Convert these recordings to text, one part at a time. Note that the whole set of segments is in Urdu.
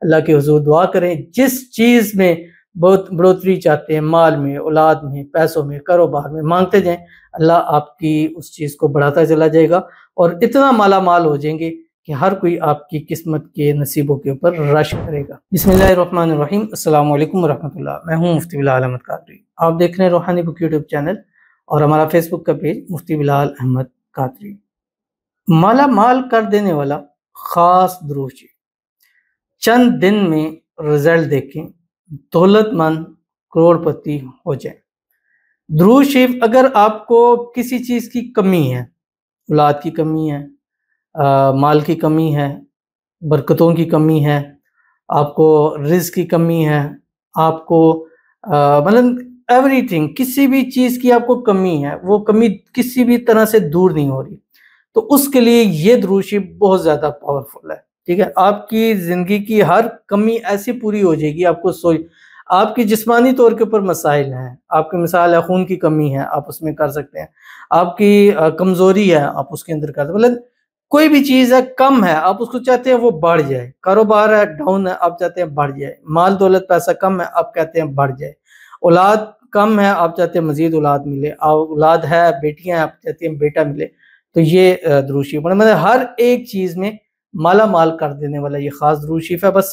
اللہ کے حضور دعا کریں، جس چیز میں بہت بڑھوتری چاہتے ہیں، مال میں، اولاد میں، پیسوں میں، کاروبار میں، مانگتے جائیں، اللہ آپ کی اس چیز کو بڑھاتا چلا جائے گا اور اتنا مالا مال ہو جائیں گے کہ ہر کوئی آپ کی قسمت کے نصیبوں کے اوپر رش کرے گا۔ بسم اللہ الرحمن الرحیم، السلام علیکم ورحمۃ اللہ۔ میں ہوں مفتی بلال احمد قادری، آپ دیکھ رہے ہیں روحانی بک یوٹیوب چینل اور ہمارا فیس بک کا پیج مفتی بلال احمد قادری۔ مالا مال کر دینے والا خاص دروشی، چند دن میں رزلٹ دیکھیں، دولت مند کروڑ پتی ہو جائیں۔ درود شریف اگر آپ کو کسی چیز کی کمی ہے، اولاد کی کمی ہے، مال کی کمی ہے، برکتوں کی کمی ہے، آپ کو رزق کی کمی ہے، آپ کو مطلب ایوری تھنگ، کسی بھی چیز کی آپ کو کمی ہے، وہ کمی کسی بھی طرح سے دور نہیں ہو رہی، تو اس کے لیے یہ درود شریف بہت زیادہ پاورفل ہے۔ ٹھیک ہے، آپ کی زندگی کی ہر کمی ایسی پوری ہو جائے گی، آپ کو آپ کی جسمانی طور کے اوپر مسائل ہیں، آپ کی مثال ہے خون کی کمی ہے، آپ اس میں کر سکتے ہیں، آپ کی کمزوری ہے، آپ اس کے اندر کر سکتے ہیں، مطلب کوئی بھی چیز ہے کم ہے، آپ اس کو چاہتے ہیں وہ بڑھ جائے، کاروبار ہے ڈاؤن ہے، آپ چاہتے ہیں بڑھ جائے، مال دولت پیسہ کم ہے، آپ کہتے ہیں بڑھ جائے، اولاد کم ہے، آپ چاہتے ہیں مزید اولاد ملے، اولاد ہے بیٹیاں ہیں، آپ چاہتے ہیں بیٹا ملے، تو یہ درود شریف مطلب ہر ایک چیز میں مالا مال کر دینے والا یہ خاص درود شریف ہے۔ بس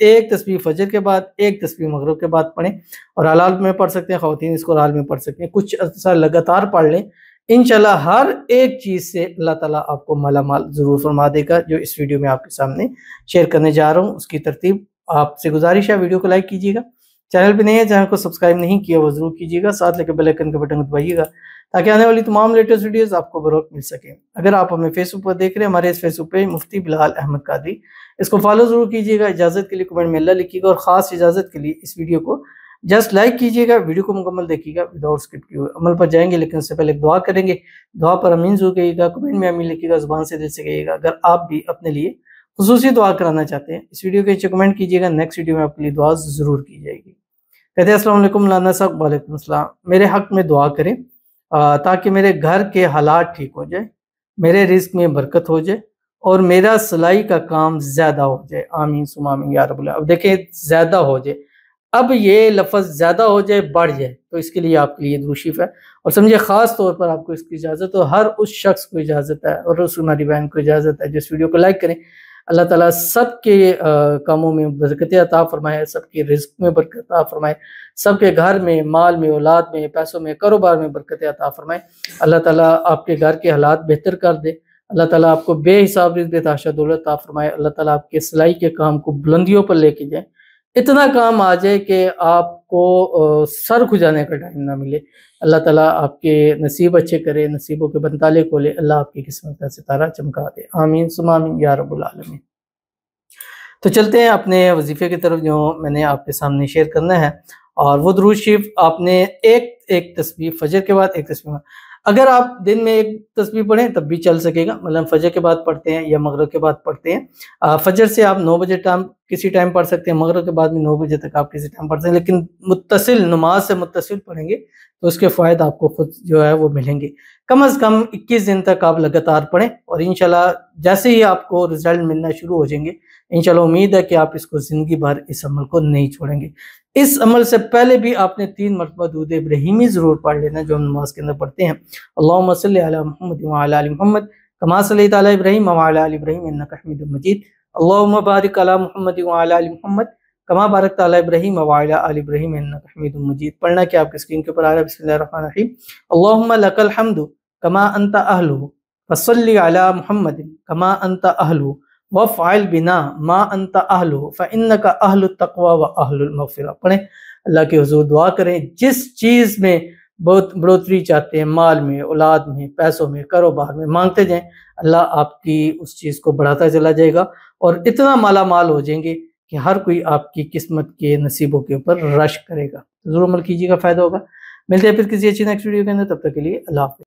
ایک تسبیح فجر کے بعد، ایک تسبیح مغرب کے بعد پڑھیں، اور حلال میں پڑھ سکتے ہیں، خواتین اس کو حلال میں پڑھ سکتے ہیں، کچھ عرصہ لگاتار پڑھ لیں، انشاءاللہ ہر ایک چیز سے اللہ تعالیٰ آپ کو مالا مال ضرور فرما دے گا۔ جو اس ویڈیو میں آپ کے سامنے شیئر کرنے جا رہا ہوں اس کی ترتیب آپ سے گزارش ہے، ویڈیو کو لائک کیجیے گا، چینل پہ نہیں ہے چینل کو سبسکرائب نہیں کیا وہ ضرور کیجیے گا، ساتھ لے کے بیل آئیکن کا بٹن دبائیے گا تاکہ آنے والی تمام لیٹسٹ ویڈیوز آپ کو بروقت مل سکیں۔ اگر آپ ہمیں فیس بک پر دیکھ رہے ہیں، ہمارے اس فیس بک پہ مفتی بلال احمد قادری، اس کو فالو ضرور کیجیے گا، اجازت کے لیے کمنٹ میں اللہ لکھیے گا، اور خاص اجازت کے لیے اس ویڈیو کو جسٹ لائک کیجیے گا، ویڈیو کو مکمل دیکھیے گا وداؤٹ اسکپ کیے ہوئے۔ عمل پر جائیں گے لیکن اس سے پہلے ایک دعا کریں گے، دعا پر امین ضرور کہیے گا، کمنٹ میں امین لکھیے گا، زبان سے دل سے کہیے گا۔ اگر آپ بھی اپنے لیے خصوصی دعا کرانا چاہتے ہیں، اس ویڈیو کے نیچے کمنٹ کیجیے گا، نیکسٹ ویڈیو میں آپ کے لیے دعا ضرور کی جائے گی۔ کہتے ہیں السلام علیکم مولانا صاحب۔ وعلیکم السلام۔ میرے حق میں دعا کریں تاکہ میرے گھر کے حالات ٹھیک ہو جائے، میرے رزق میں برکت ہو جائے اور میرا سلائی کا کام زیادہ ہو جائے، آمین ثم آمین یا رب العالمین۔ اب دیکھیں زیادہ ہو جائے، اب یہ لفظ زیادہ ہو جائے بڑھ جائے، تو اس کے لیے آپ کے لیے درود شریف ہے، اور سمجھے خاص طور پر آپ کو اس کی اجازت ہو، ہر اس شخص کو اجازت ہے اور اس ہماری بہن کو اجازت ہے جو اس ویڈیو کو لائک کریں۔ اللہ تعالیٰ سب کے کاموں میں برکتیں عطا فرمائے، سب کے رزق میں برکت عطا فرمائے، سب کے گھر میں، مال میں، اولاد میں، پیسوں میں، کاروبار میں برکتیں عطا فرمائے۔ اللہ تعالیٰ آپ کے گھر کے حالات بہتر کر دے، اللہ تعالیٰ آپ کو بے حساب رزق تاشا دولت عطا فرمائے، اللہ تعالیٰ آپ کے سلائی کے کام کو بلندیوں پر لے کے جائے، اتنا کام آ جائے کہ آپ کو سر کھجانے کا ٹائم نہ ملے۔ اللہ تعالیٰ آپ کے نصیب اچھے کرے، نصیبوں کے بنتالے کھولے، اللہ آپ کی قسمت کا ستارہ چمکا دے، آمین ثم آمین یا رب العالمین۔ تو چلتے ہیں اپنے وظیفے کی طرف جو میں نے آپ کے سامنے شیئر کرنا ہے، اور وہ درود شریف آپ نے ایک تسبیح فجر کے بعد، ایک تسبیح اگر آپ دن میں ایک تسبیح پڑھیں تب بھی چل سکے گا، مطلب فجر کے بعد پڑھتے ہیں یا مغرب کے بعد پڑھتے ہیں۔ فجر سے آپ 9 بجے کسی ٹائم پڑھ سکتے ہیں، مغرب کے بعد بھی 9 بجے تک آپ کسی ٹائم پڑھ سکتے ہیں، لیکن متصل نماز سے متصل پڑھیں گے تو اس کے فوائد آپ کو خود جو ہے وہ ملیں گے۔ کم از کم 21 دن تک آپ لگاتار پڑھیں، اور انشاءاللہ جیسے ہی آپ کو رزلٹ ملنا شروع ہو جائیں گے، انشاءاللہ امید ہے کہ آپ اس کو زندگی بھر اس عمل کو نہیں چھوڑیں گے۔ اس عمل سے پہلے بھی آپ نے 3 مرتبہ درود ابراہیمی ضرور پڑھ لینا جو ہم نماز کے اندر پڑھتے ہیں، اللہم صلی علی محمد وعلی آل محمد کما صلیت علی ابراہیم وعلی آل ابراہیم انک حمید مجید، اللہم بارک علی محمد وعلی آل محمد کما بارکت علی ابراہیم وعلی آل ابراہیم انک حمید مجید۔ پڑھنا کیا آپ کی اسکرین کے اوپر آ رہا ہے، بسم اللہ الرحمن الرحیم، اللہم لک الحمد کما انت اہلہ فصلی علی محمد کما انت اہلہ وَفْعَلْ بِنَا مَا أَنْتَ أَهْلُهُ فَإِنَّكَ أَهْلُ التَّقْوَى وَأَهْلُ الْمَغْفِرَةِ۔ پڑھیں، اللہ کے حضور دعا کریں، جس چیز میں بہت بڑھوتری چاہتے ہیں، مال میں، اولاد میں، پیسوں میں، کاروبار میں، مانگتے جائیں، اللہ آپ کی اس چیز کو بڑھاتا چلا جائے گا اور اتنا مالا مال ہو جائیں گے کہ ہر کوئی آپ کی قسمت کے نصیبوں کے اوپر رش کرے گا۔ ضرور عمل کیجیے گا، فائدہ ہوگا۔ ملتے ہیں پھر کسی اچھی نیکسٹ ویڈیو کے اندر، تب تک کے لیے اللہ حافظ۔